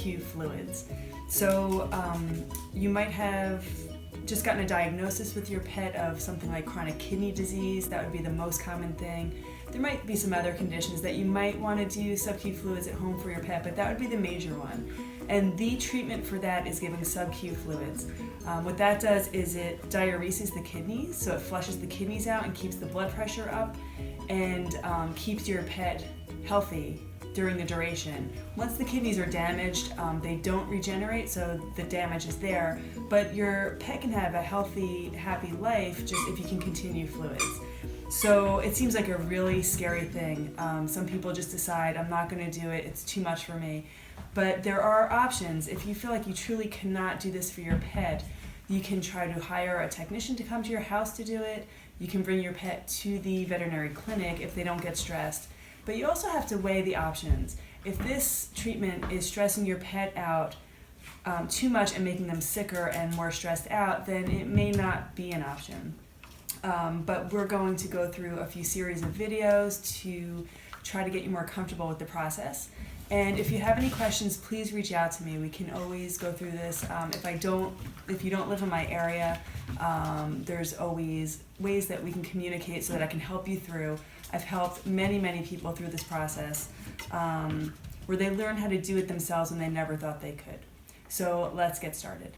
SubQ Fluids. So you might have just gotten a diagnosis with your pet of something like chronic kidney disease. That would be the most common thing. There might be some other conditions that you might want to do SubQ Fluids at home for your pet, but that would be the major one. And the treatment for that is giving SubQ Fluids. What that does is it diureses the kidneys, so it flushes the kidneys out and keeps the blood pressure up and keeps your pet healthy during the duration. Once the kidneys are damaged, they don't regenerate, so the damage is there, but your pet can have a healthy, happy life just if you can continue fluids. So it seems like a really scary thing. Some people just decide, I'm not going to do it, it's too much for me. But there are options. If you feel like you truly cannot do this for your pet, you can try to hire a technician to come to your house to do it. You can bring your pet to the veterinary clinic if they don't get stressed. But you also have to weigh the options. If this treatment is stressing your pet out too much and making them sicker and more stressed out, then it may not be an option. But we're going to go through a few series of videos to try to get you more comfortable with the process. And if you have any questions, please reach out to me. We can always go through this. If you don't live in my area, there's always ways that we can communicate so that I can help you through. I've helped many, many people through this process where they learn how to do it themselves when they never thought they could. So let's get started.